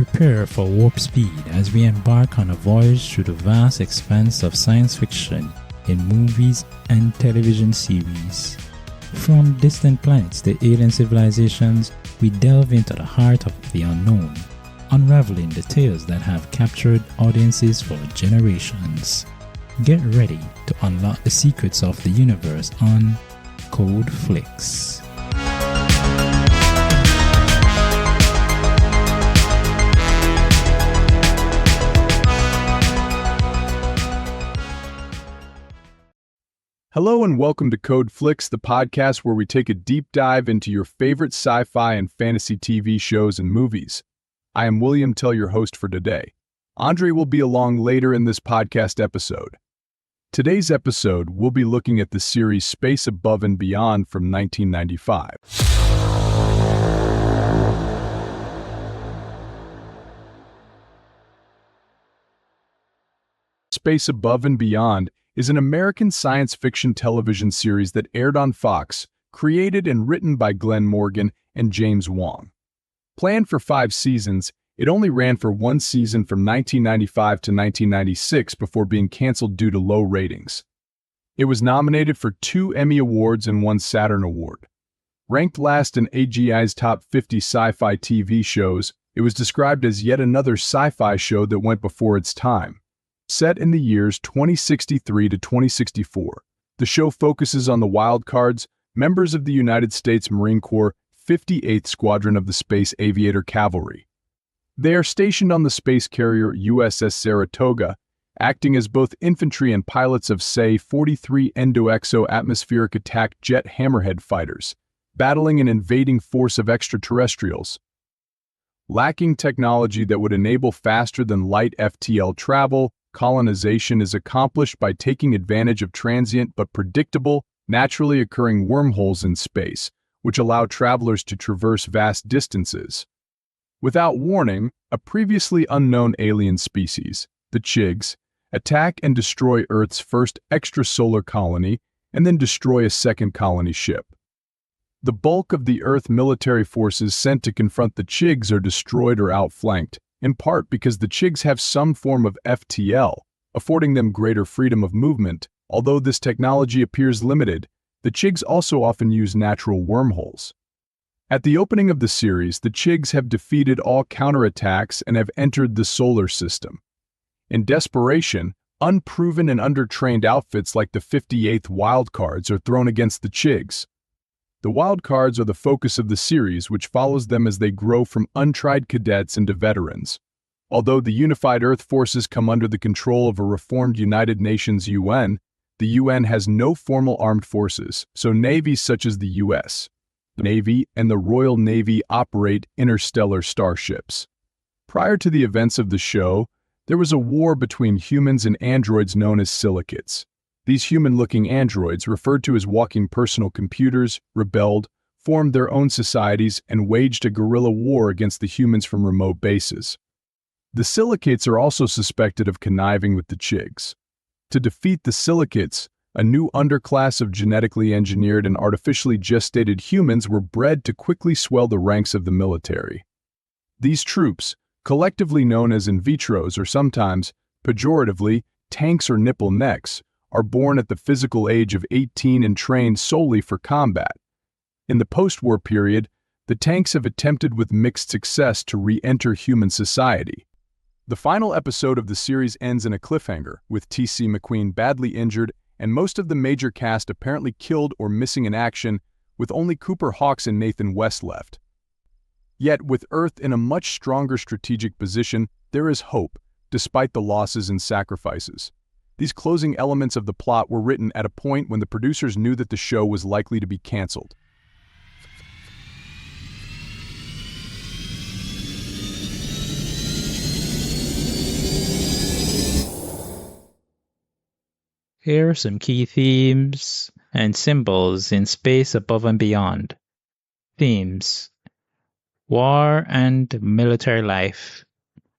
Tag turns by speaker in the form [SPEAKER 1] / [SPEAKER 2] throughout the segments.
[SPEAKER 1] Prepare for warp speed as we embark on a voyage through the vast expanse of science fiction in movies and television series. From distant planets to alien civilizations, we delve into the heart of the unknown, unraveling the tales that have captured audiences for generations. Get ready to unlock the secrets of the universe on Code Flix.
[SPEAKER 2] Hello and welcome to Code Flix, the podcast where we take a deep dive into your favorite sci-fi and fantasy TV shows and movies. I am William Tell, your host for today. Andre will be along later in this podcast episode. Today's episode, we'll be looking at the series Space Above and Beyond from 1995. Space Above and Beyond is an American science fiction television series that aired on Fox, created and written by Glenn Morgan and James Wong. Planned for 5 seasons, it only ran for 1 season from 1995 to 1996 before being canceled due to low ratings. It was nominated for 2 Emmy Awards and 1 Saturn Award. Ranked last in AGI's top 50 sci-fi TV shows, it was described as yet another sci-fi show that went before its time. Set in the years 2063 to 2064, the show focuses on the wildcards, members of the United States Marine Corps 58th Squadron of the Space Aviator Cavalry. They are stationed on the space carrier USS Saratoga, acting as both infantry and pilots of SA-43 Endo-Exo-Atmospheric Attack Jet Hammerhead fighters, battling an invading force of extraterrestrials. Lacking technology that would enable faster-than-light FTL travel, colonization is accomplished by taking advantage of transient but predictable, naturally occurring wormholes in space, which allow travelers to traverse vast distances. Without warning, a previously unknown alien species, the Chigs, attack and destroy Earth's first extrasolar colony and then destroy a second colony ship. The bulk of the Earth military forces sent to confront the Chigs are destroyed or outflanked, in part because the Chigs have some form of FTL, affording them greater freedom of movement. Although this technology appears limited, the Chigs also often use natural wormholes. At the opening of the series, the Chigs have defeated all counterattacks and have entered the solar system. In desperation, unproven and undertrained outfits like the 58th Wildcards are thrown against the Chigs. The Wildcards are the focus of the series, which follows them as they grow from untried cadets into veterans. Although the unified Earth forces come under the control of a reformed United Nations UN, the UN has no formal armed forces, so navies such as the US Navy and the Royal Navy operate interstellar starships. Prior to the events of the show, there was a war between humans and androids known as silicates. These human-looking androids, referred to as walking personal computers, rebelled, formed their own societies, and waged a guerrilla war against the humans from remote bases. The silicates are also suspected of conniving with the Chigs. To defeat the silicates, a new underclass of genetically engineered and artificially gestated humans were bred to quickly swell the ranks of the military. These troops, collectively known as in vitros or sometimes, pejoratively, tanks or nipple necks, are born at the physical age of 18 and trained solely for combat. In the post-war period, the tanks have attempted with mixed success to re-enter human society. The final episode of the series ends in a cliffhanger, with T.C. McQueen badly injured and most of the major cast apparently killed or missing in action, with only Cooper Hawks and Nathan West left. Yet, with Earth in a much stronger strategic position, there is hope, despite the losses and sacrifices. These closing elements of the plot were written at a point when the producers knew that the show was likely to be canceled.
[SPEAKER 1] Here are some key themes and symbols in Space Above and Beyond. Themes: war and military life.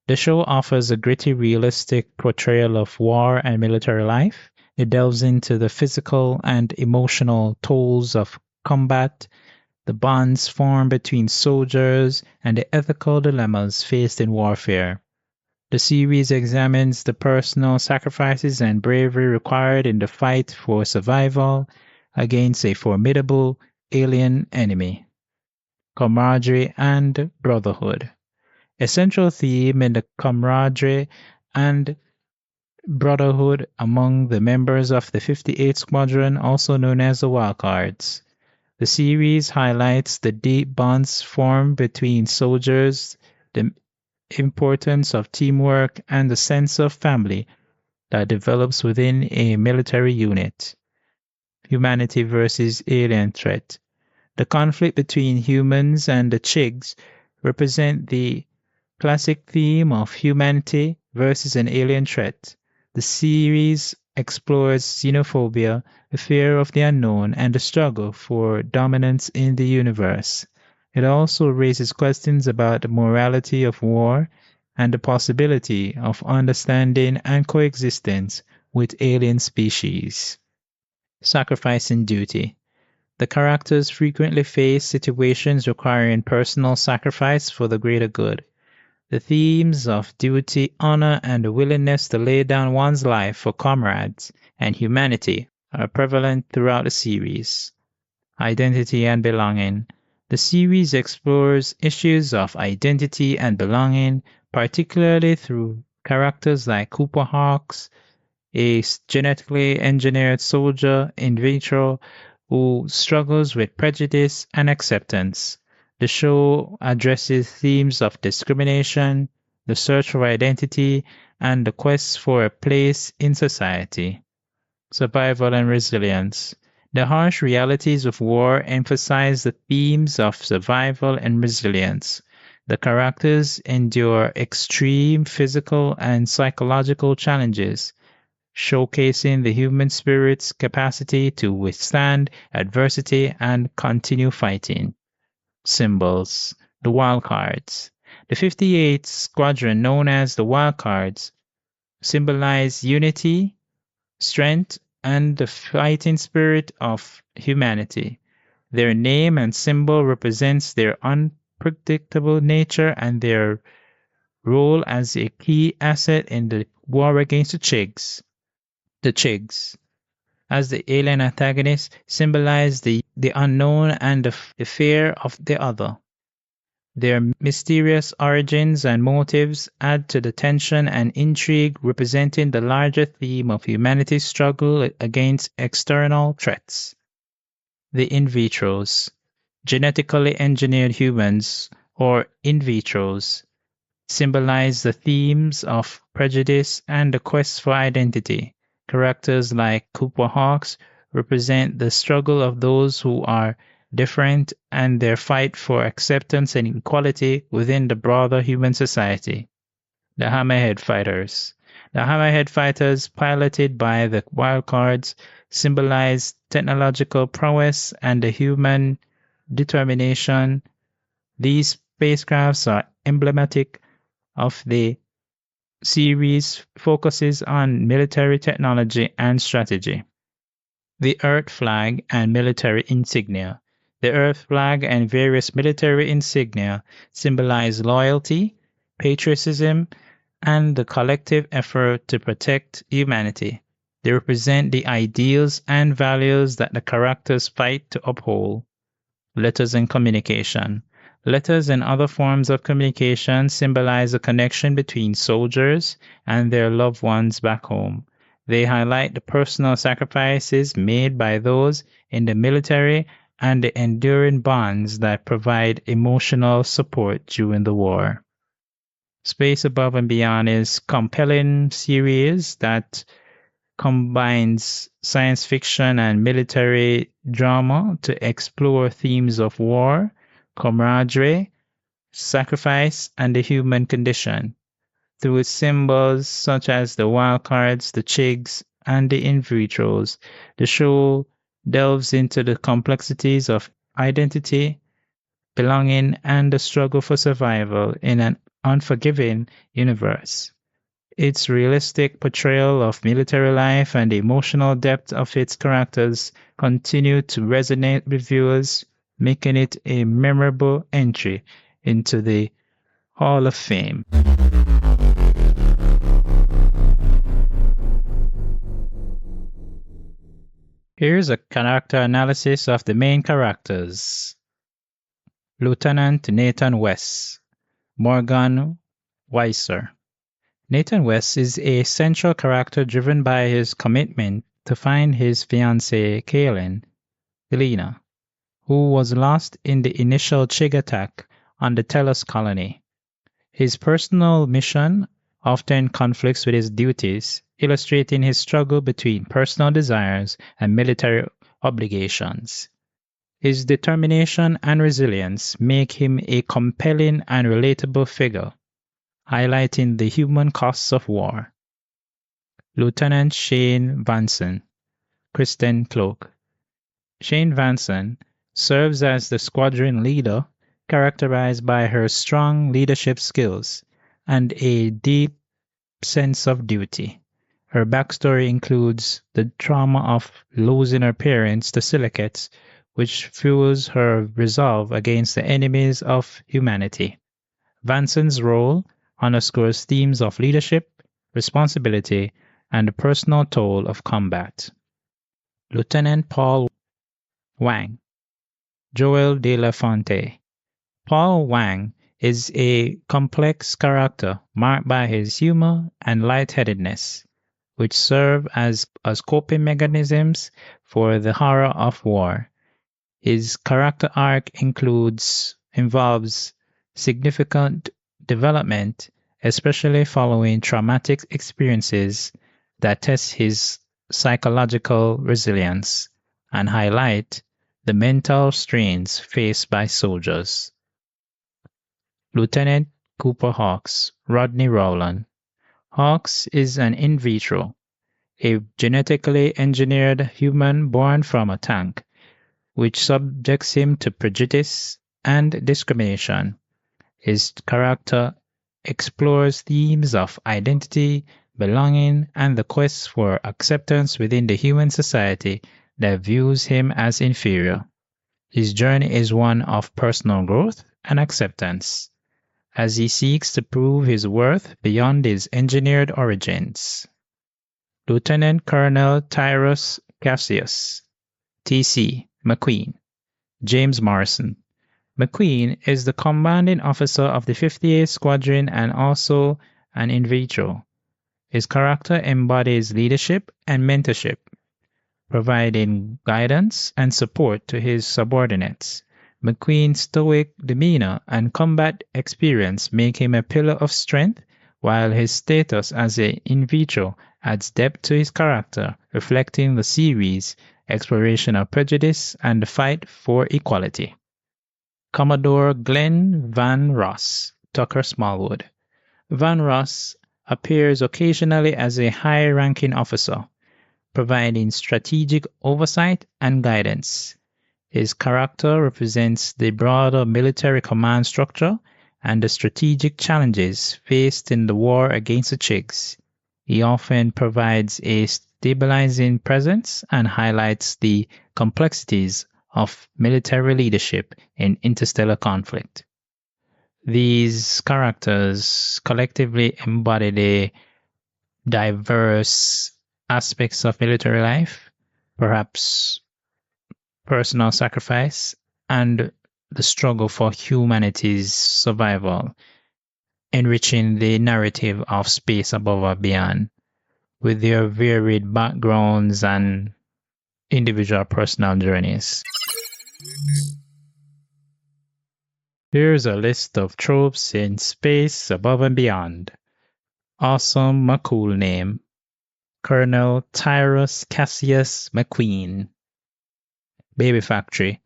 [SPEAKER 1] The show offers a gritty, realistic portrayal of war and military life. It delves into the physical and emotional tolls of combat, the bonds formed between soldiers, and the ethical dilemmas faced in warfare. The series examines the personal sacrifices and bravery required in the fight for survival against a formidable alien enemy, camaraderie and brotherhood. A central theme in the camaraderie and brotherhood among the members of the 58th Squadron, also known as the Wildcards. The series highlights the deep bonds formed between soldiers, the importance of teamwork, and the sense of family that develops within a military unit. Humanity versus alien threat. The conflict between humans and the Chigs represent the classic theme of humanity versus an alien threat. The series explores xenophobia, the fear of the unknown, and the struggle for dominance in the universe. It also raises questions about the morality of war and the possibility of understanding and coexistence with alien species. Sacrifice and duty. The characters frequently face situations requiring personal sacrifice for the greater good. The themes of duty, honor, and the willingness to lay down one's life for comrades and humanity are prevalent throughout the series. Identity and belonging. The series explores issues of identity and belonging, particularly through characters like Cooper Hawks, a genetically engineered soldier in vitro who struggles with prejudice and acceptance. The show addresses themes of discrimination, the search for identity, and the quest for a place in society. Survival and resilience. The harsh realities of war emphasize the themes of survival and resilience. The characters endure extreme physical and psychological challenges, showcasing the human spirit's capacity to withstand adversity and continue fighting. Symbols. The Wildcards. The 58th Squadron, known as the Wildcards, symbolize unity, strength, and the fighting spirit of humanity. Their name and symbol represents their unpredictable nature and their role as a key asset in the war against the Chigs. The Chigs, as the alien antagonists, symbolize the unknown and the fear of the other. Their mysterious origins and motives add to the tension and intrigue, representing the larger theme of humanity's struggle against external threats. The in vitros, genetically engineered humans, or in vitros, symbolize the themes of prejudice and the quest for identity. Characters like Cooper Hawks represent the struggle of those who are different and their fight for acceptance and equality within the broader human society. The Hammerhead Fighters. The Hammerhead Fighters, piloted by the Wildcards, symbolize technological prowess and the human determination. These spacecrafts are emblematic of the series focuses on military technology and strategy. The Earth Flag and military insignia. The Earth Flag and various military insignia symbolize loyalty, patriotism, and the collective effort to protect humanity. They represent the ideals and values that the characters fight to uphold. Letters and communication. Letters and other forms of communication symbolize a connection between soldiers and their loved ones back home. They highlight the personal sacrifices made by those in the military and the enduring bonds that provide emotional support during the war. Space Above and Beyond is a compelling series that combines science fiction and military drama to explore themes of war, camaraderie, sacrifice, and the human condition. Through its symbols such as the wildcards, the chigs, and the in vitros, the show delves into the complexities of identity, belonging, and the struggle for survival in an unforgiving universe. Its realistic portrayal of military life and the emotional depth of its characters continue to resonate with viewers making it a memorable entry into the Hall of Fame. Here's a character analysis of the main characters. Lieutenant Nathan West, Morgan Weiser. Nathan West is a central character driven by his commitment to find his fiancée, Helena, who was lost in the initial Chig attack on the Telos colony. His personal mission often conflicts with his duties, illustrating his struggle between personal desires and military obligations. His determination and resilience make him a compelling and relatable figure, highlighting the human costs of war. Lieutenant Shane Vanson, Kristen Cloak. Shane Vanson serves as the squadron leader, characterized by her strong leadership skills and a deep sense of duty. Her backstory includes the trauma of losing her parents to silicates, which fuels her resolve against the enemies of humanity. Vanson's role underscores themes of leadership, responsibility, and the personal toll of combat. Lieutenant Paul Wang, Joel de la Fonte. Paul Wang is a complex character marked by his humor and lightheadedness, which serve as coping mechanisms for the horror of war. His character arc involves significant development, especially following traumatic experiences that test his psychological resilience and highlight the mental strains faced by soldiers. Lieutenant Cooper Hawks, Rodney Rowland. Hawks is an in vitro, a genetically engineered human born from a tank, which subjects him to prejudice and discrimination. His character explores themes of identity, belonging, and the quest for acceptance within the human society that views him as inferior. His journey is one of personal growth and acceptance, as he seeks to prove his worth beyond his engineered origins. Lieutenant Colonel Tyrus Cassius, T.C. McQueen, James Morrison. McQueen is the commanding officer of the 58th Squadron and also an in vitro. His character embodies leadership and mentorship, providing guidance and support to his subordinates. McQueen's stoic demeanor and combat experience make him a pillar of strength, while his status as an in vitro adds depth to his character, reflecting the series' exploration of prejudice and the fight for equality. Commodore Glenn Van Ross, Tucker Smallwood. Van Ross appears occasionally as a high-ranking officer, providing strategic oversight and guidance. His character represents the broader military command structure and the strategic challenges faced in the war against the Chigs. He often provides a stabilizing presence and highlights the complexities of military leadership in interstellar conflict. These characters collectively embody the diverse aspects of military life, perhaps personal sacrifice, and the struggle for humanity's survival, enriching the narrative of Space Above and Beyond with their varied backgrounds and individual personal journeys. Here's a list of tropes in Space Above and Beyond. Awesome McCool name, Colonel Tyrus Cassius McQueen. Baby Factory,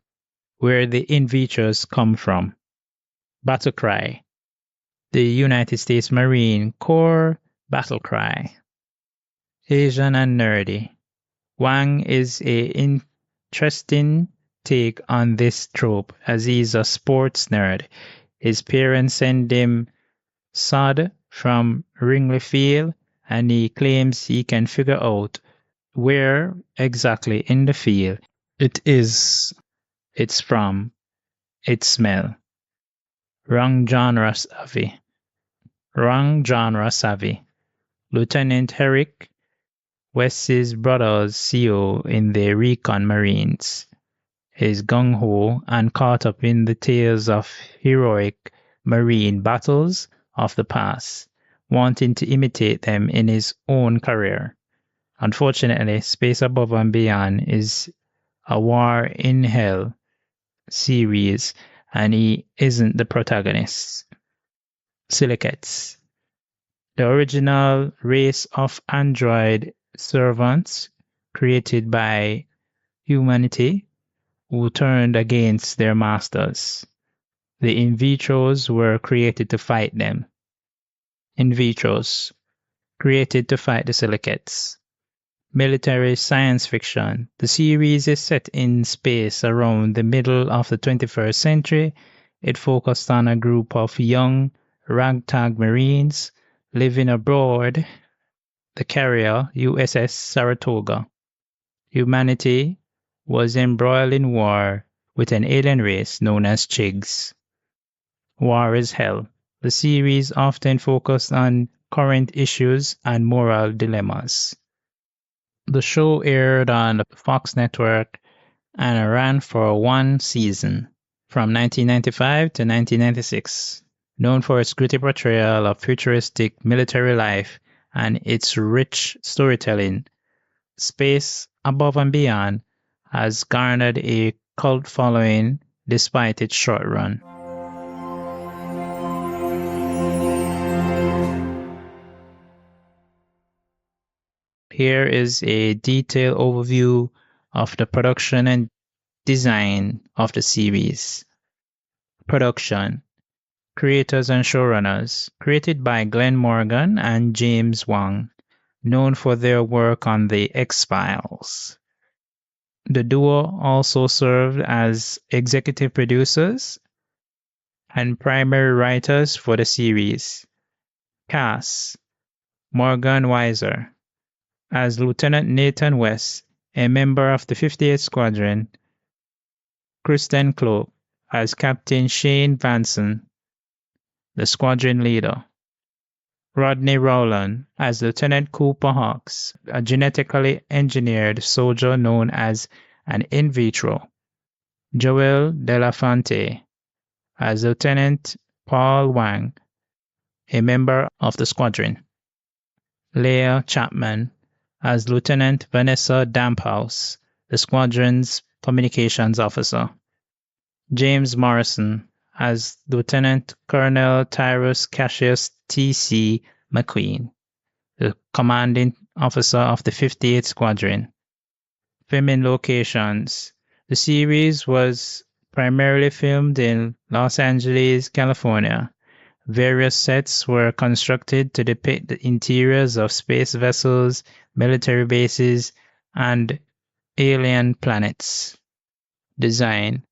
[SPEAKER 1] where the in vitros come from. Battle Cry, the United States Marine Corps battle cry. Asian and nerdy. Wang is a interesting take on this trope as he's a sports nerd. His parents send him sod from Wrigley Field and he claims he can figure out where exactly in the field it's from its smell. Wrong genre savvy. Wrong genre savvy. Lieutenant Herrick, West's brother's CO in the Recon Marines, is gung-ho and caught up in the tales of heroic Marine battles of the past, wanting to imitate them in his own career. Unfortunately, Space Above and Beyond is a War in Hell series, and he isn't the protagonist. Silicates. The original race of android servants created by humanity who turned against their masters. The in vitros were created to fight them. In vitros, created to fight the silicates. Military science fiction. The series is set in space around the middle of the 21st century. It focused on a group of young ragtag Marines living aboard the carrier USS Saratoga. Humanity was embroiled in war with an alien race known as Chigs. War is Hell. The series often focused on current issues and moral dilemmas. The show aired on the Fox network and ran for one season, from 1995 to 1996. Known for its gritty portrayal of futuristic military life and its rich storytelling, Space Above and Beyond has garnered a cult following despite its short run. Here is a detailed overview of the production and design of the series. Production. Creators and showrunners. Created by Glenn Morgan and James Wong, known for their work on The X-Files. The duo also served as executive producers and primary writers for the series. Cast. Morgan Weiser as Lieutenant Nathan West, a member of the 58th Squadron. Kristen Klopp as Captain Shane Vanson, the squadron leader. Rodney Rowland as Lieutenant Cooper Hawks, a genetically engineered soldier known as an in vitro. Joel Delafonte as Lieutenant Paul Wang, a member of the squadron. Leah Chapman as Lieutenant Vanessa Damphouse, the squadron's communications officer. James Morrison as Lieutenant Colonel Tyrus Cassius T.C. McQueen, the commanding officer of the 58th Squadron. Filming locations. The series was primarily filmed in Los Angeles, California. Various sets were constructed to depict the interiors of space vessels, military bases, and alien planets. Design.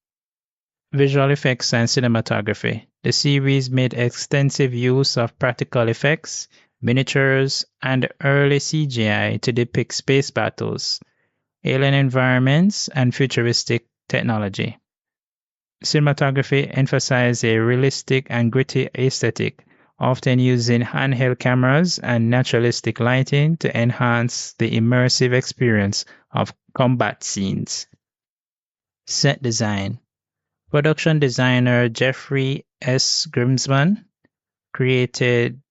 [SPEAKER 1] Visual effects and cinematography. The series made extensive use of practical effects, miniatures, and early CGI to depict space battles, alien environments, and futuristic technology. Cinematography emphasized a realistic and gritty aesthetic, often using handheld cameras and naturalistic lighting to enhance the immersive experience of combat scenes. Set design. Production designer Jeffrey S. Grimsman created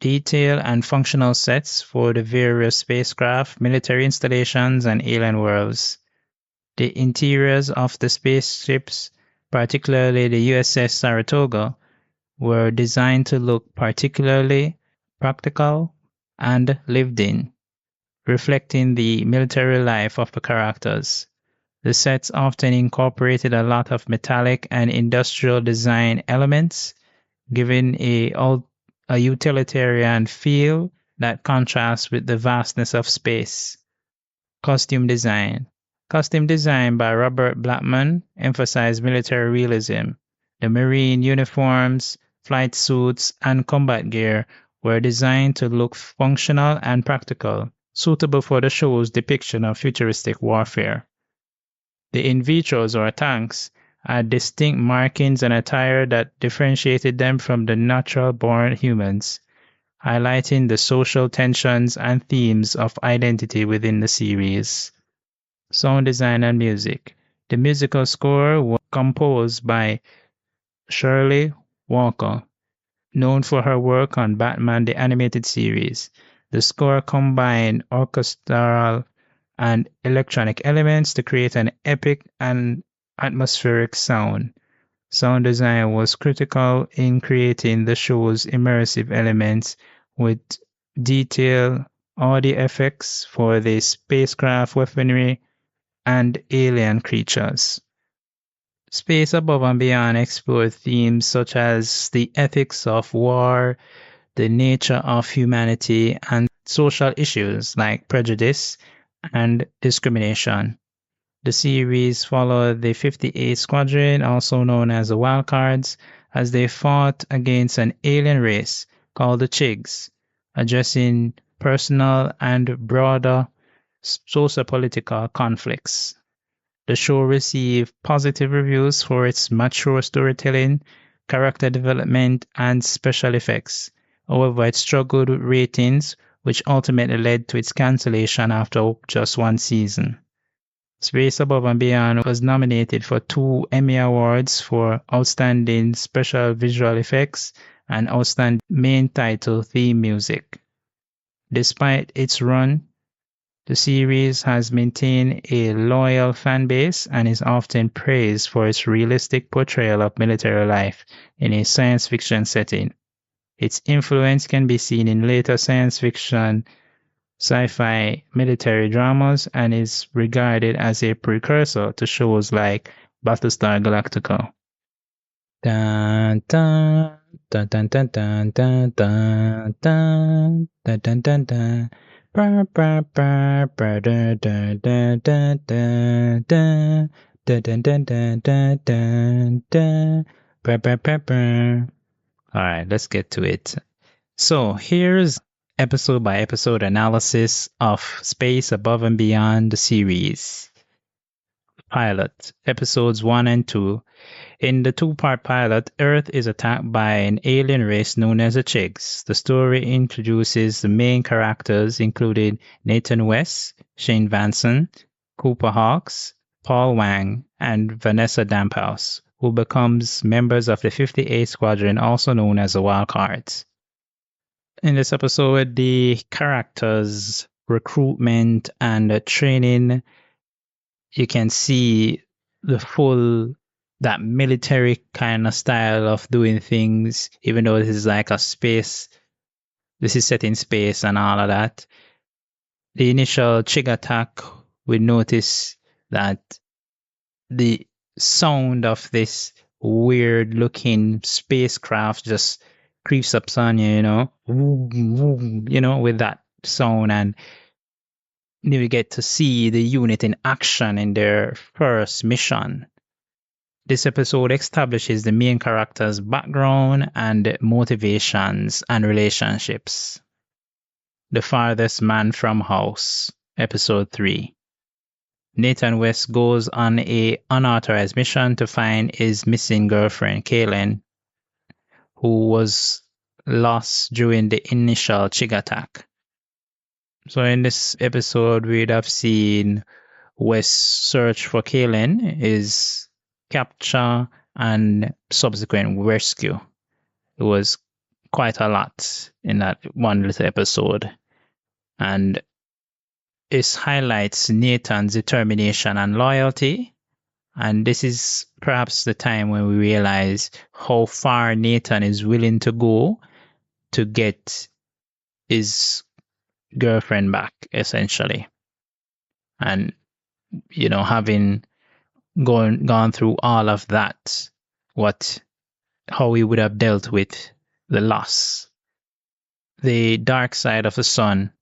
[SPEAKER 1] detailed and functional sets for the various spacecraft, military installations, and alien worlds. The interiors of the spaceships, particularly the USS Saratoga, were designed to look particularly practical and lived in, reflecting the military life of the characters. The sets often incorporated a lot of metallic and industrial design elements, giving a utilitarian feel that contrasts with the vastness of space. Costume design. Costume design by Robert Blackman emphasized military realism. The Marine uniforms, flight suits, and combat gear were designed to look functional and practical, suitable for the show's depiction of futuristic warfare. The in vitros or tanks, had distinct markings and attire that differentiated them from the natural-born humans, highlighting the social tensions and themes of identity within the series. Sound design and music. The musical score was composed by Shirley Walker, known for her work on Batman the Animated Series. The score combined orchestral and electronic elements to create an epic and atmospheric sound. Sound design was critical in creating the show's immersive elements with detailed audio effects for the spacecraft weaponry and alien creatures. Space Above and Beyond explored themes such as the ethics of war, the nature of humanity, and social issues like prejudice and discrimination. The series followed the 58th Squadron, also known as the Wildcards, as they fought against an alien race called the Chigs, addressing personal and broader sociopolitical conflicts. The show received positive reviews for its mature storytelling, character development, and special effects. However, it struggled with ratings, which ultimately led to its cancellation after just one season. Space Above and Beyond was nominated for 2 Emmy Awards for Outstanding Special Visual Effects and Outstanding Main Title Theme Music. Despite its run, the series has maintained a loyal fan base and is often praised for its realistic portrayal of military life in a science fiction setting. Its influence can be seen in later science fiction, sci-fi, military dramas, and is regarded as a precursor to shows like Battlestar Galactica. Dun, dun, dun, dun, dun, dun, dun, dun, dun, dun, dun, dun, dun. Alright, let's get to it. So here's episode by episode analysis of Space Above and Beyond the series. Pilot, episodes 1 and 2. In the 2-part pilot, Earth is attacked by an alien race known as the Chigs. The story introduces the main characters, including Nathan West, Shane Vanson, Cooper Hawks, Paul Wang, and Vanessa Damphouse, who becomes members of the 58th Squadron, also known as the Wildcards. In this episode, the characters' recruitment and training, you can see the full that military kind of style of doing things, even though this is like a space, this is set in space and all of that. The initial Chig attack, we notice that the sound of this weird looking spacecraft just creeps up on you, with that sound, and you get to see the unit in action in their first mission. This episode establishes the main character's background and motivations and relationships. The Farthest Man from House, episode 3. Nathan West goes on an unauthorized mission to find his missing girlfriend, Kaylin, who was lost during the initial Chig attack. So in this episode, we'd have seen West's search for Kaylin, his capture, and subsequent rescue. It was quite a lot in that one little episode. And it highlights Nathan's determination and loyalty. And this is perhaps the time when we realize how far Nathan is willing to go to get his girlfriend back, essentially. And, having gone through all of that, how he would have dealt with the loss. The Dark Side of the Sun,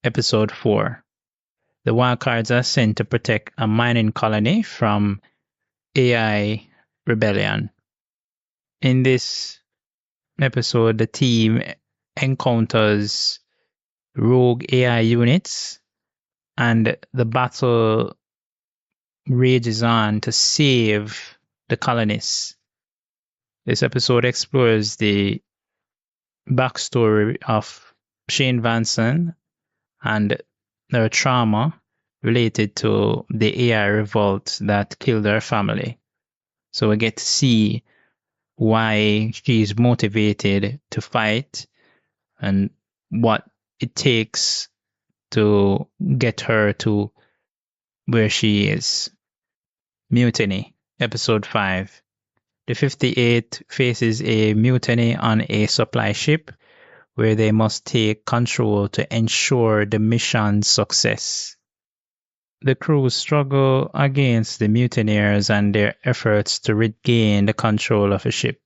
[SPEAKER 1] episode 4. The Wildcards are sent to protect a mining colony from AI rebellion. In this episode, the team encounters rogue AI units, and the battle rages on to save the colonists. This episode explores the backstory of Shane Vanson and their trauma related to the AI revolt that killed her family. So we get to see why she's motivated to fight and what it takes to get her to where she is. Mutiny, Episode 5. The 58th faces a mutiny on a supply ship where they must take control to ensure the mission's success. The crew struggle against the mutineers and their efforts to regain the control of a ship.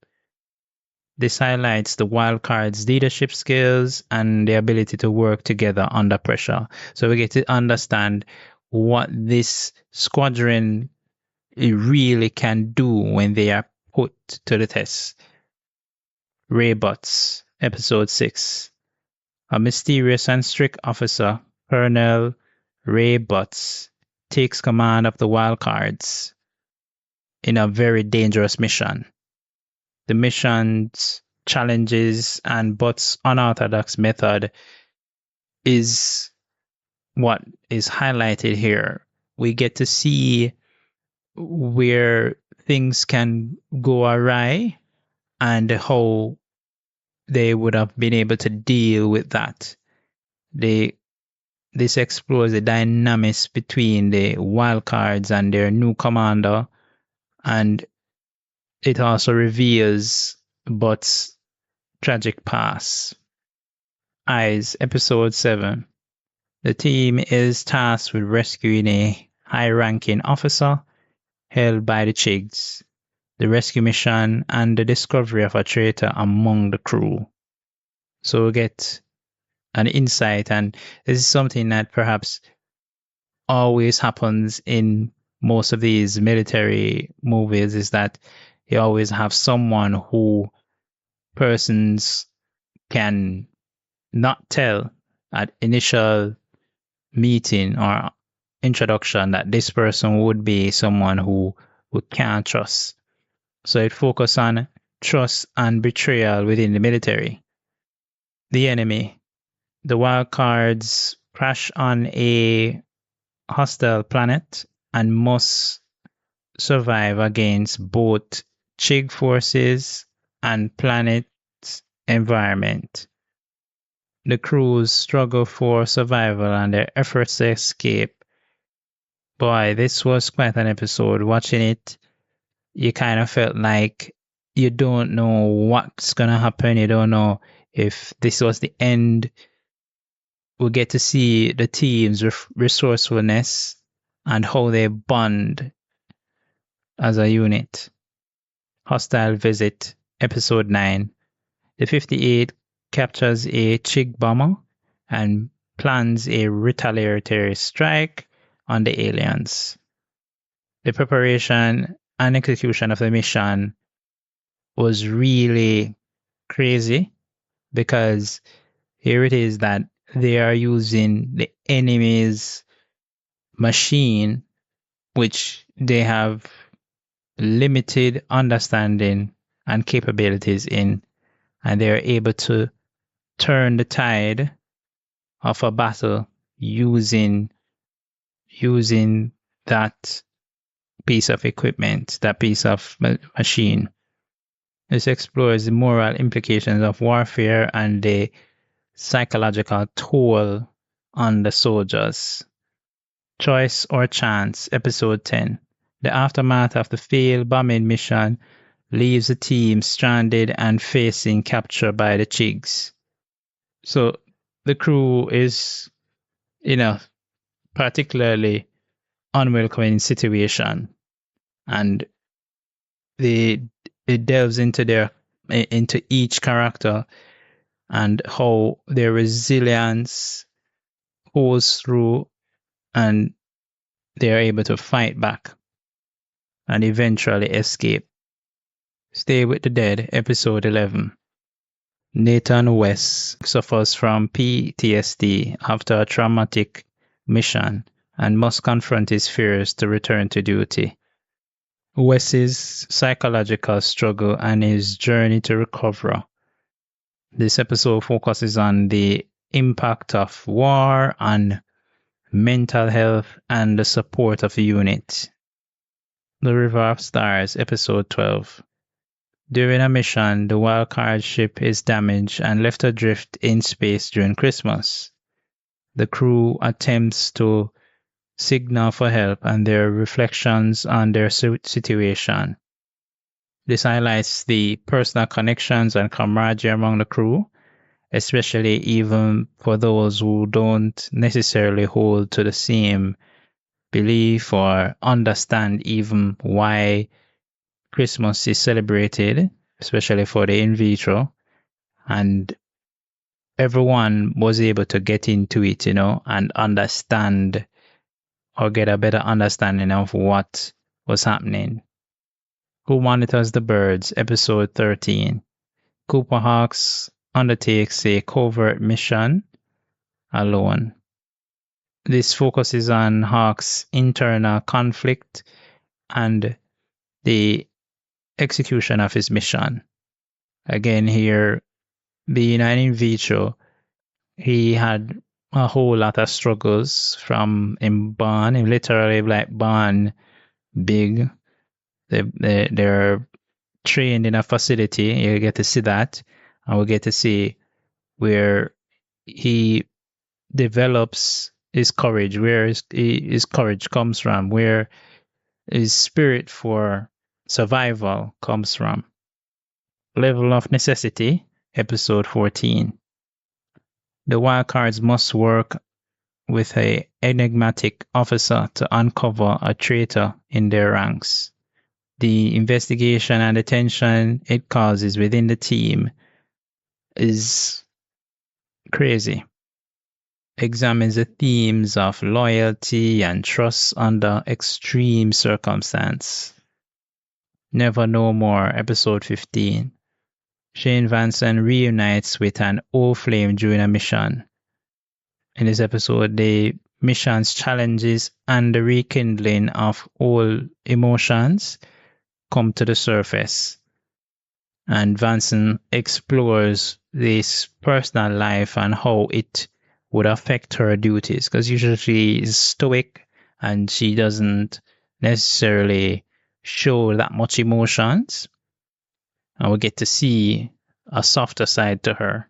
[SPEAKER 1] This highlights the wildcard's leadership skills and the ability to work together under pressure. So we get to understand what this squadron really can do when they are put to the test. Ray Butts, Episode 6. A mysterious and strict officer, Colonel Ray Butts, takes command of the wildcards in a very dangerous mission. The mission's challenges and Butts' unorthodox method is what is highlighted here. We get to see where things can go awry and how they would have been able to deal with that. This explores the dynamics between the wildcards and their new commander, and it also reveals Butts' tragic past. Eyes, Episode 7. The team is tasked with rescuing a high-ranking officer held by the Chigs, the rescue mission, and the discovery of a traitor among the crew. So we get an insight, and this is something that perhaps always happens in most of these military movies, is that you always have someone who persons can not tell at initial meeting or introduction that this person would be someone who we can't trust. So it focuses on trust and betrayal within the military. The enemy. The wildcards crash on a hostile planet and must survive against both Chig forces and planet's environment. The crews struggle for survival and their efforts to escape. Boy, this was quite an episode. Watching it, you kind of felt like you don't know what's going to happen. You don't know if this was the end. We get to see the team's resourcefulness and how they bond as a unit. Hostile Visit, Episode 9. The 58 captures a Chig bomber and plans a retaliatory strike on the aliens. The preparation and execution of the mission was really crazy, because here it is that they are using the enemy's machine, which they have limited understanding and capabilities in, and they are able to turn the tide of a battle using that piece of equipment, that piece of machine. This explores the moral implications of warfare and the psychological toll on the soldiers. Choice or Chance, Episode 10. The aftermath of the failed bombing mission leaves the team stranded and facing capture by the Chigs. So the crew is in a particularly unwelcoming situation, and it delves into each character and how their resilience holds through, and they are able to fight back and eventually escape. Stay with the Dead, Episode 11. Nathan West suffers from PTSD after a traumatic mission and must confront his fears to return to duty. Wes's psychological struggle and his journey to recover. This episode focuses on the impact of war on mental health and the support of the unit. The River of Stars, episode 12. During a mission, the wildcard ship is damaged and left adrift in space during Christmas. The crew attempts to signal for help and their reflections on their situation. This highlights the personal connections and camaraderie among the crew, especially even for those who don't necessarily hold to the same belief or understand even why Christmas is celebrated, especially for the in vitro. And everyone was able to get into it, and understand or get a better understanding of what was happening. Who Monitors the Birds, episode 13. Cooper Hawks undertakes a covert mission alone. This focuses on Hawk's internal conflict and the execution of his mission. Again, here, being an in vitro, he had a whole lot of struggles from him born, him literally like born big. They're trained in a facility. You get to see that, and we get to see where he develops his courage, where his courage comes from, where his spirit for survival comes from. Level of Necessity, episode 14. The wildcards must work with an enigmatic officer to uncover a traitor in their ranks. The investigation and the tension it causes within the team is crazy. Examines the themes of loyalty and trust under extreme circumstance. Never Know More, episode 15. Shane Vanson reunites with an old flame during a mission. In this episode, the mission's challenges and the rekindling of old emotions come to the surface. And Vanson explores this personal life and how it would affect her duties. Because usually she is stoic and she doesn't necessarily show that much emotions. And we get to see a softer side to her.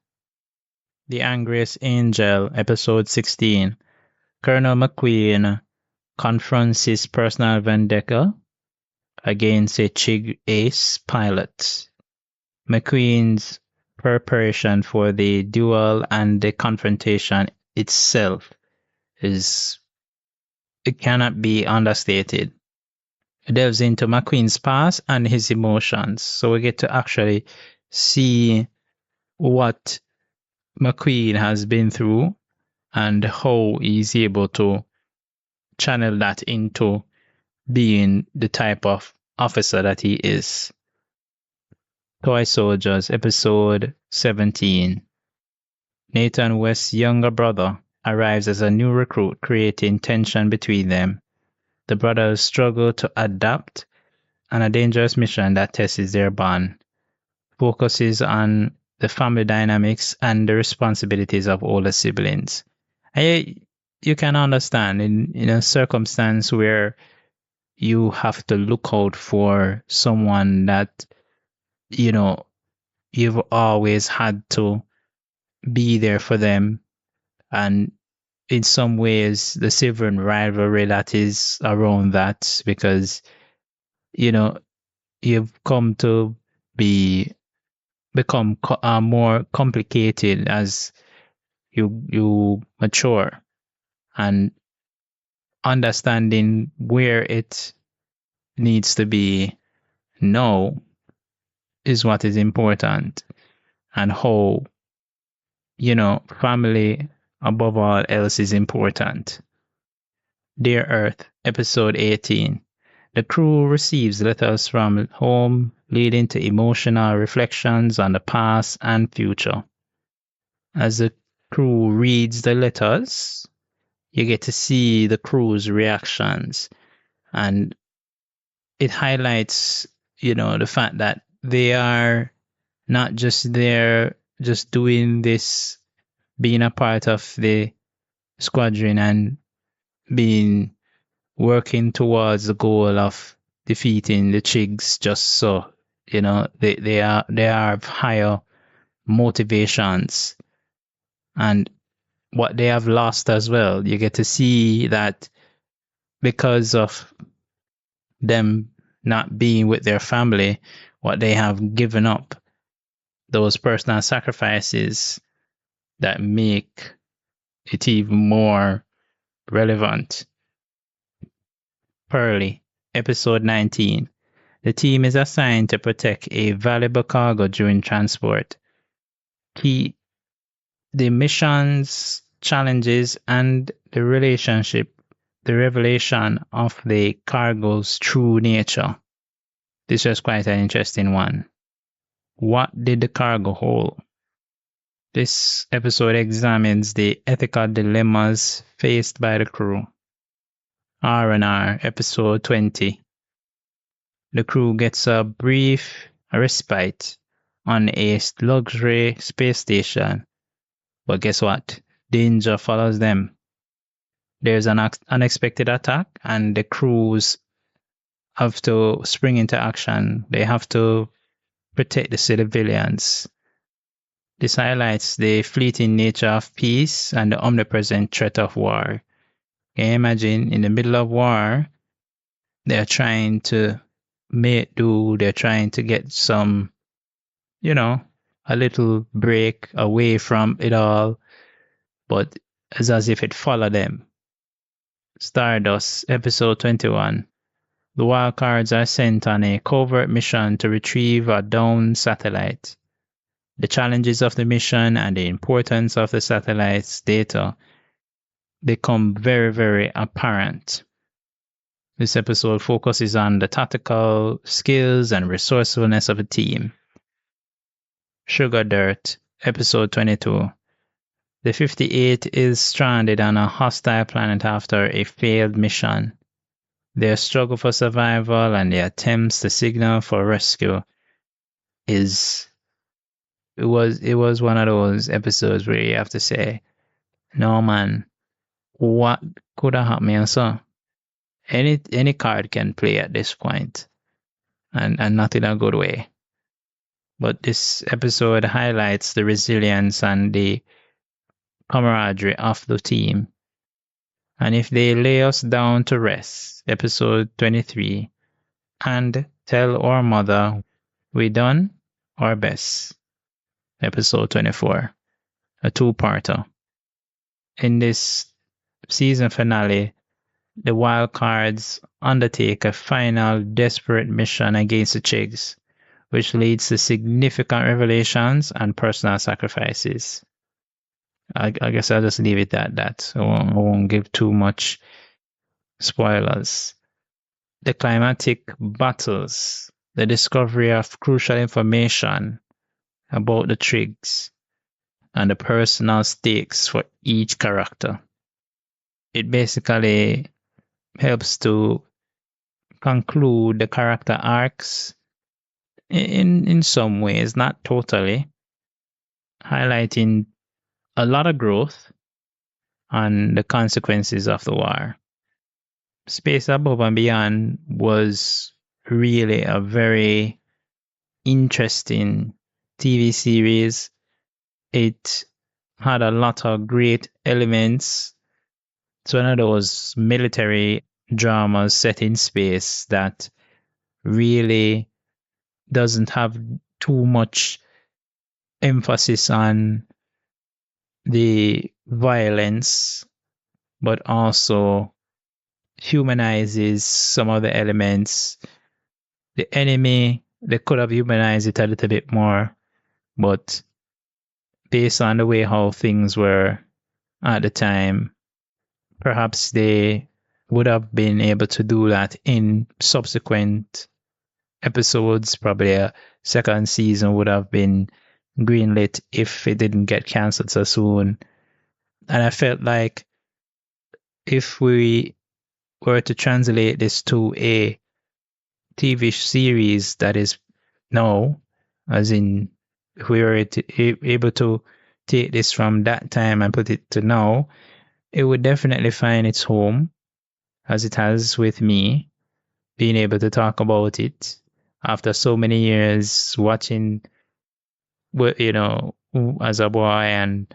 [SPEAKER 1] The Angriest Angel, episode 16. Colonel McQueen confronts his personal vendetta against a Chig Ace pilot. McQueen's preparation for the duel and the confrontation itself it cannot be understated. It delves into McQueen's past and his emotions, so we get to actually see what McQueen has been through and how he's able to channel that into being the type of officer that he is. Toy Soldiers, episode 17. Nathan West's younger brother arrives as a new recruit, creating tension between them. The brothers struggle to adapt, and a dangerous mission that tests their bond focuses on the family dynamics and the responsibilities of older siblings. You can understand in a circumstance where you have to look out for someone that, you've always had to be there for them. And in some ways, the sibling rivalry that is around that, because, you've come to become more complicated as you mature, and understanding where it needs to be now is what is important, and how family above all else is important. Dear Earth, episode 18. The crew receives letters from home leading to emotional reflections on the past and future. As the crew reads the letters, you get to see the crew's reactions, and it highlights, the fact that they are not just there, just doing this, being a part of the squadron and being working towards the goal of defeating the Chigs just so, they have higher motivations and what they have lost as well. You get to see that because of them not being with their family, what they have given up, those personal sacrifices that make it even more relevant. Pearly, episode 19. The team is assigned to protect a valuable cargo during transport. Key the mission's challenges and the revelation of the cargo's true nature. This was quite an interesting one. What did the cargo hold? This episode examines the ethical dilemmas faced by the crew. R&R, episode 20. The crew gets a brief respite on a luxury space station. But guess what? Danger follows them. There's an unexpected attack, and the crews have to spring into action. They have to protect the civilians. This highlights the fleeting nature of peace and the omnipresent threat of war. Can you imagine, in the middle of war, they're trying to make do, they're trying to get some, a little break away from it all, but it's as if it followed them. Stardust, episode 21. The wildcards are sent on a covert mission to retrieve a downed satellite. The challenges of the mission and the importance of the satellite's data become very, very apparent. This episode focuses on the tactical skills and resourcefulness of a team. Sugar Dirt, episode 22. The 58 is stranded on a hostile planet after a failed mission. Their struggle for survival and their attempts to signal for rescue it was one of those episodes where you have to say, no man, what could have happened here, so? Any card can play at this point, and not in a good way. But this episode highlights the resilience and the camaraderie of the team. And if they lay us down to rest, episode 23, and tell our mother we done our best, episode 24, a two-parter. In this season finale, the wildcards undertake a final desperate mission against the Chigs, which leads to significant revelations and personal sacrifices. I guess I'll just leave it at that. I won't give too much spoilers. The climatic battles, the discovery of crucial information about the Trigs, and the personal stakes for each character. It basically helps to conclude the character arcs in some ways, not totally, highlighting a lot of growth and the consequences of the war. Space Above and Beyond was really a very interesting TV series. It had a lot of great elements. It's one of those military dramas set in space that really doesn't have too much emphasis on the violence, but also humanizes some of the elements. The enemy, they could have humanized it a little bit more, but based on the way how things were at the time, perhaps they would have been able to do that in subsequent episodes. Probably a second season would have been greenlit if it didn't get cancelled so soon. And I felt like if we were to translate this to a TV series that is now, as in if we were able to take this from that time and put it to now, it would definitely find its home, as it has with me, being able to talk about it after so many years watching, as a boy and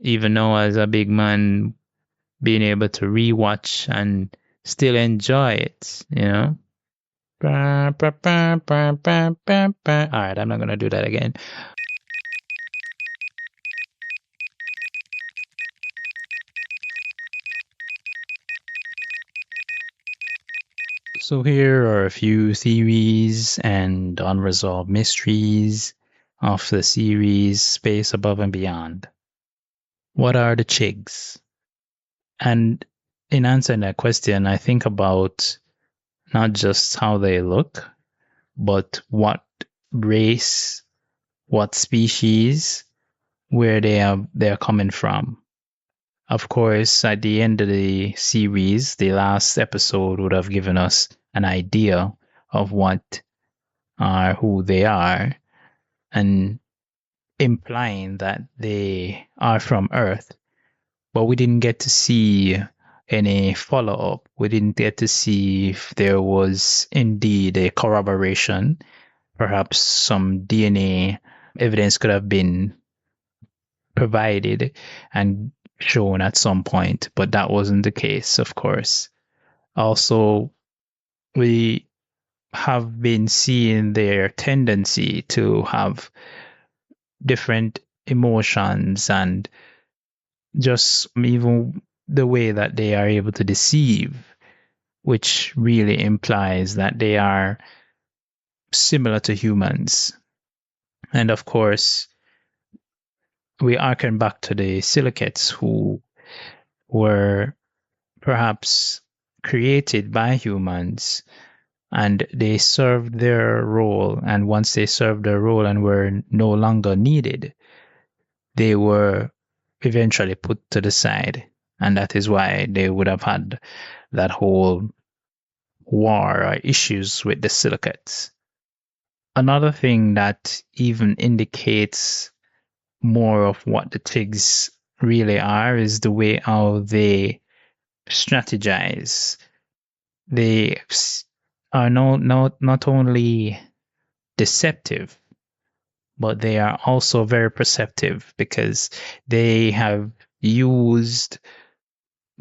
[SPEAKER 1] even now as a big man, being able to rewatch and still enjoy it. All right, I'm not going to do that again. So here are a few theories and unresolved mysteries of the series Space Above and Beyond. What are the Chigs? And in answering that question, I think about not just how they look, but what race, what species, where they're coming from. Of course, at the end of the series, the last episode would have given us an idea of what are who they are, and implying that they are from Earth. But we didn't get to see any follow up. We didn't get to see if there was indeed a corroboration. Perhaps some DNA evidence could have been provided and shown at some point, but that wasn't the case, of course. Also, we have been seeing their tendency to have different emotions and just even the way that they are able to deceive, which really implies that they are similar to humans. And of course, we harken back to the silicates who were perhaps created by humans, and they served their role. And once they served their role and were no longer needed, they were eventually put to the side. And that is why they would have had that whole war or issues with the silicates. Another thing that even indicates more of what the Tigs really are is the way how they strategize. They are not only deceptive, but they are also very perceptive, because they have used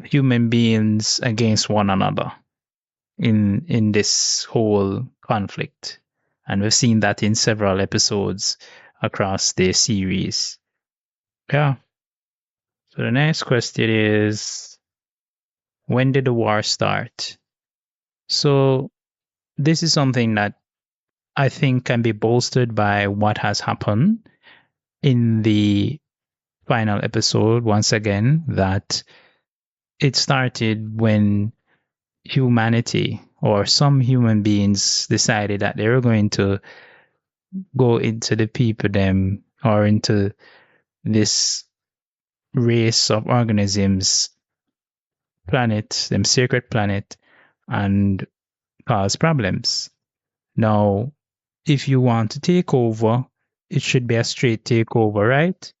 [SPEAKER 1] human beings against one another in this whole conflict. And we've seen that in several episodes across the series. Yeah. So the next question is, when did the war start? So this is something that I think can be bolstered by what has happened in the final episode, once again, that it started when humanity or some human beings decided that they were going to go into the people them, or into this race of organisms planet, them sacred planet, and cause problems. Now, if you want to take over, it should be a straight takeover, right?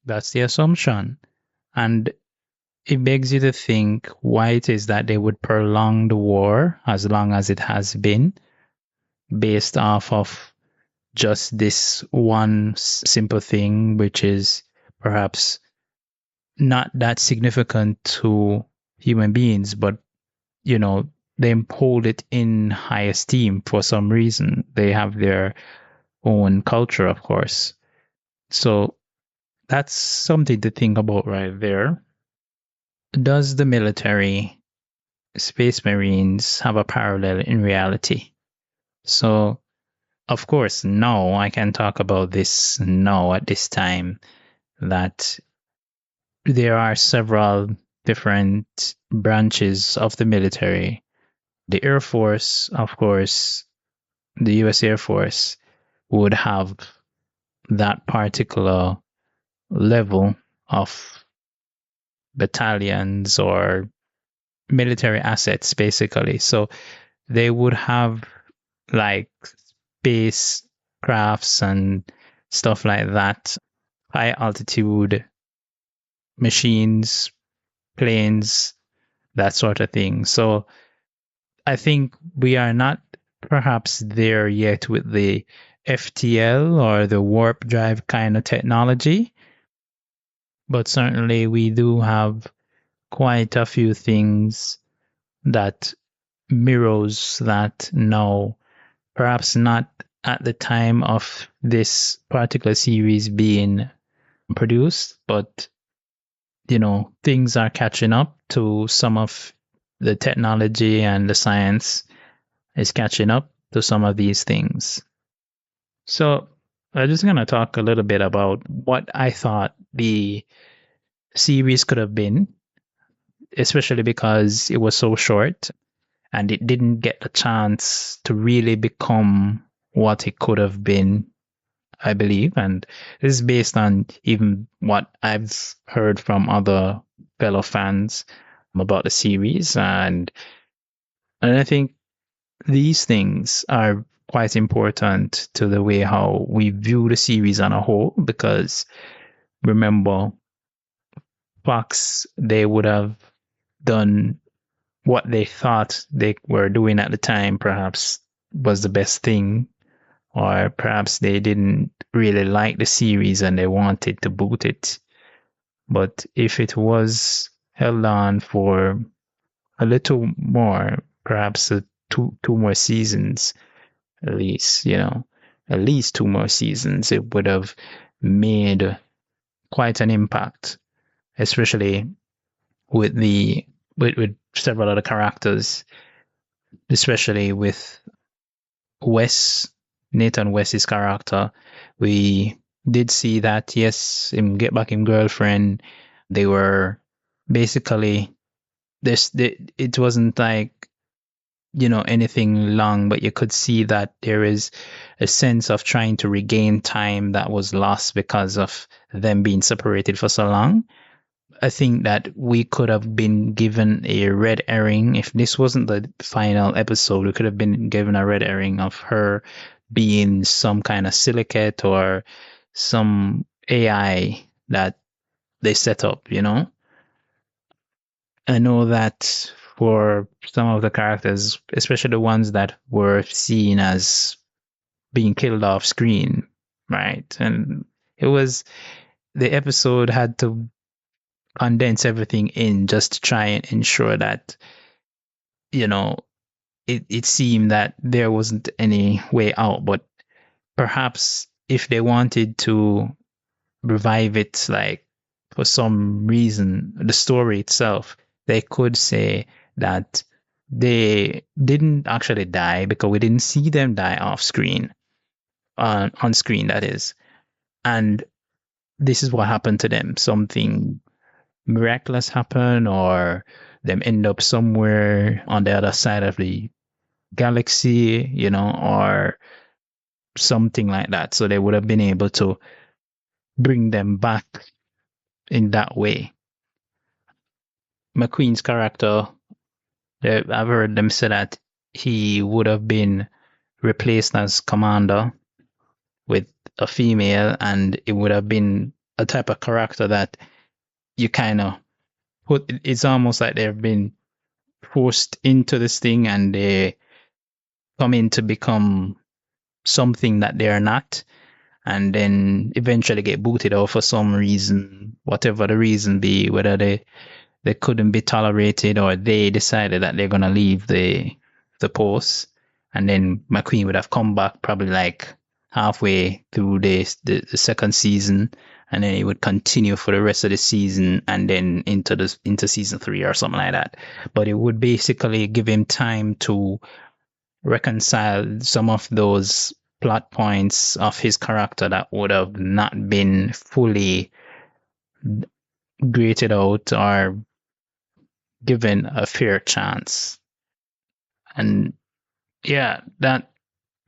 [SPEAKER 1] That's the assumption. And it begs you to think why it is that they would prolong the war as long as it has been, based off of just this one simple thing, which is perhaps not that significant to human beings, but they hold it in high esteem for some reason. They have their own culture, of course. So that's something to think about right there. Does the military, Space Marines, have a parallel in reality? So, of course, no, I can talk about this now at this time, that there are several different branches of the military. The Air Force, of course, the US Air Force would have that particular level of battalions or military assets, basically. So they would have like space crafts and stuff like that, high altitude machines, planes, that sort of thing. So I think we are not perhaps there yet with the FTL or the warp drive kind of technology, but certainly we do have quite a few things that mirrors that now, perhaps not at the time of this particular series being produced, but things are catching up to some of the technology, and the science is catching up to some of these things. So I'm just going to talk a little bit about what I thought the series could have been, especially because it was so short and it didn't get the chance to really become what it could have been, I believe. And this is based on even what I've heard from other fellow fans about the series. And I think these things are quite important to the way how we view the series on a whole, because remember, Fox, they would have done what they thought they were doing at the time, perhaps was the best thing, or perhaps they didn't really like the series and they wanted to boot it. But if it was held on for a little more, perhaps two more seasons, at least, at least two more seasons, it would have made quite an impact, especially with with several other characters, especially with Nathan West's character. We did see that, yes, him get back him girlfriend. They were basically it wasn't like anything long, but you could see that there is a sense of trying to regain time that was lost because of them being separated for so long. I think that we could have been given a red herring. If this wasn't the final episode, we could have been given a red herring of her being some kind of silicate or some AI that they set up, I know that for some of the characters, especially the ones that were seen as being killed off screen, right? And the episode had to condense everything in just to try and ensure that, it seemed that there wasn't any way out. But perhaps if they wanted to revive it, like for some reason, the story itself, they could say that they didn't actually die because we didn't see them die off screen, on screen, that is. And this is what happened to them. Something miraculous happened, or them end up somewhere on the other side of the galaxy, or something like that. So they would have been able to bring them back in that way. McQueen's character, I've heard them say that he would have been replaced as commander with a female, and it would have been a type of character that you kind of put. It's almost like they've been forced into this thing and they come in to become something that they are not, and then eventually get booted out for some reason, whatever the reason be, whether they couldn't be tolerated or they decided that they're going to leave the post. And then McQueen would have come back probably like halfway through the second season, and then he would continue for the rest of the season and then into season 3 or something like that. But it would basically give him time to reconcile some of those plot points of his character that would have not been fully graded out or given a fair chance. And yeah, that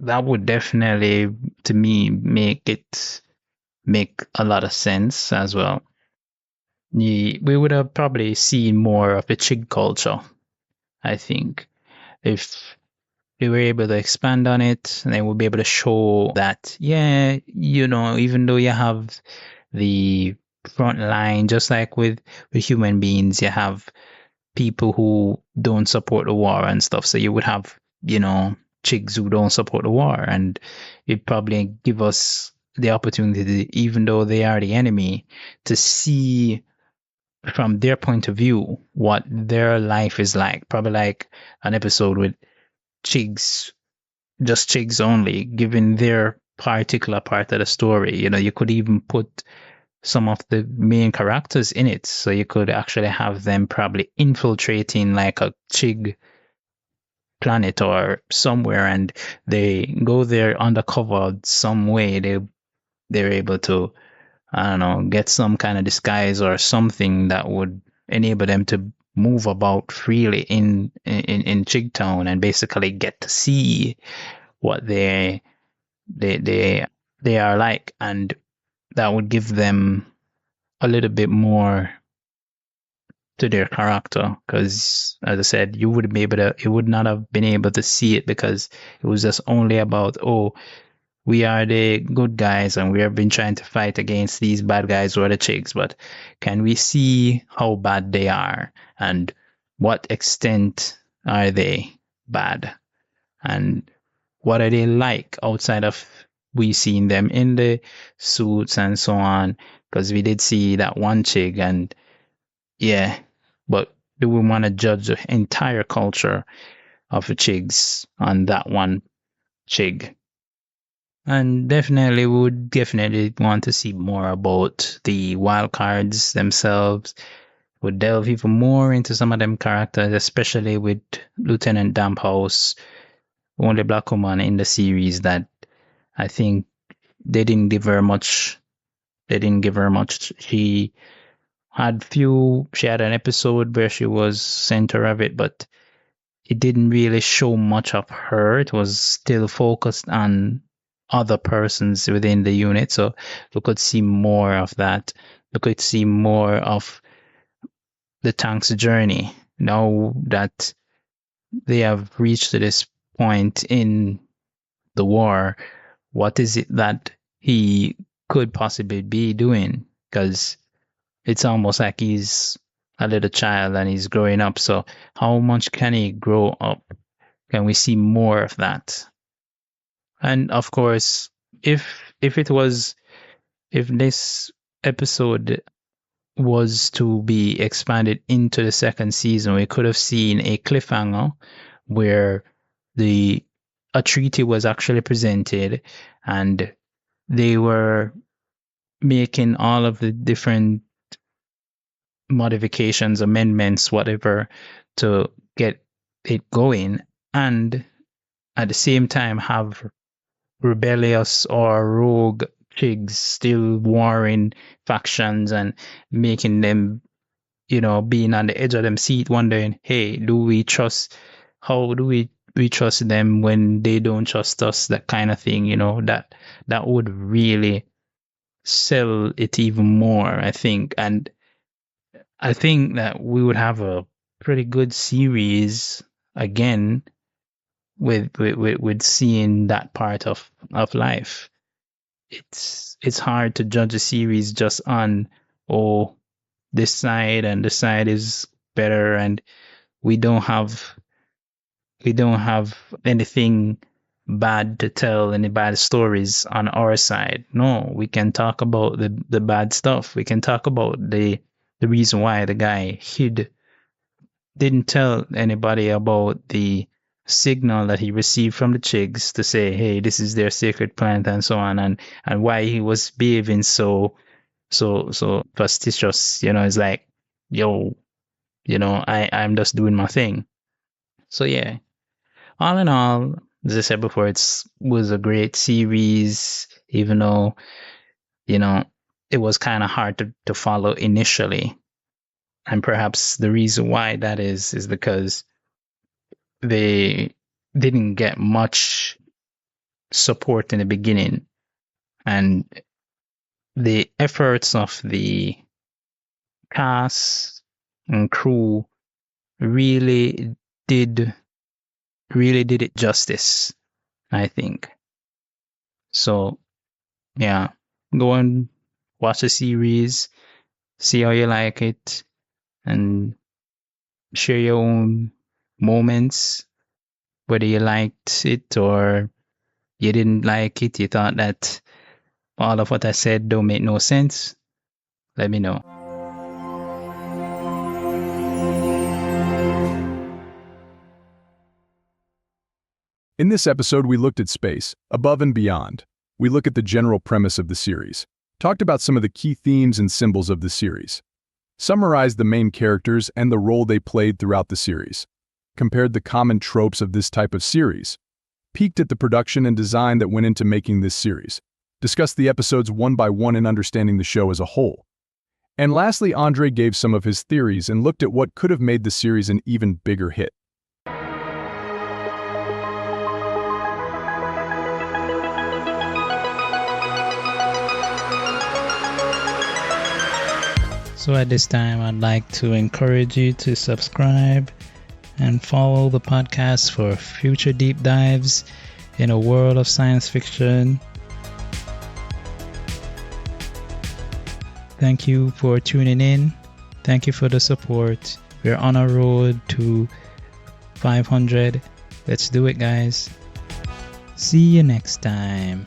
[SPEAKER 1] would definitely, to me, make a lot of sense as well. We would have probably seen more of a chick culture, I think, if they were able to expand on it, and they will be able to show that, yeah, even though you have the front line, just like with human beings, you have people who don't support the war and stuff. So you would have, chicks who don't support the war, and it probably give us the opportunity, even though they are the enemy, to see from their point of view what their life is like. Probably like an episode with chicks, just chicks only, giving their particular part of the story. You could even put some of the main characters in it. So you could actually have them probably infiltrating like a Chig planet or somewhere, and they go there undercover some way. They're able to, I don't know, get some kind of disguise or something that would enable them to move about freely in Chigtown, and basically get to see what they are like, and that would give them a little bit more to their character, because as I said, you would not have been able to see it, because it was just only about, oh, we are the good guys and we have been trying to fight against these bad guys who are the chicks, but can we see how bad they are, and what extent are they bad, and what are they like outside of we seeing them in the suits and so on, because we did see that one chick, and yeah, but do we want to judge the entire culture of the chigs on that one chig? And definitely would definitely want to see more about the wild cards themselves. Would delve even more into some of them characters, especially with Lieutenant Damphouse, only black woman in the series that I think they didn't give her much. They didn't give her much. She had an episode where she was center of it, but it didn't really show much of her. It was still focused on other persons within the unit. So we could see more of that. We could see more of the tank's journey. Now that they have reached to this point in the war, what is it that he could possibly be doing? Because it's almost like he's a little child and he's growing up. So how much can he grow up? Can we see more of that? And of course, if this episode was to be expanded into the second season, we could have seen a cliffhanger where a treaty was actually presented, and they were making all of the different modifications, amendments, whatever, to get it going, and at the same time have rebellious or rogue chigs still warring factions and making them, being on the edge of them seat, wondering, hey, how do we trust them when they don't trust us? That kind of thing, that would really sell it even more, I think. And I think that we would have a pretty good series again with seeing that part of life. It's hard to judge a series just on, oh, this side and this side is better, and we don't have anything bad to tell, any bad stories on our side. No, we can talk about the bad stuff. We can talk about the reason why the guy didn't tell anybody about the signal that he received from the chigs to say, hey, this is their sacred plant and so on, and why he was behaving so fastidious. It's like, yo, I'm just doing my thing. So yeah, all in all, as I said before, was a great series, even though, it was kind of hard to follow initially. And perhaps the reason why that is because they didn't get much support in the beginning, and the efforts of the cast and crew really did really did it justice, I think. So, yeah, go and watch the series, see how you like it, and share your own moments, whether you liked it or you didn't like it, you thought that all of what I said don't make no sense. Let me know.
[SPEAKER 2] In this episode, we looked at space, above and beyond. We look at the general premise of the series, talked about some of the key themes and symbols of the series, summarized the main characters and the role they played throughout the series, compared the common tropes of this type of series, peeked at the production and design that went into making this series, discussed the episodes one by one in understanding the show as a whole. And lastly, Andre gave some of his theories and looked at what could have made the series an even bigger hit.
[SPEAKER 1] So at this time, I'd like to encourage you to subscribe and follow the podcast for future deep dives in a world of science fiction. Thank you for tuning in. Thank you for the support. We're on a road to 500. Let's do it, guys. See you next time.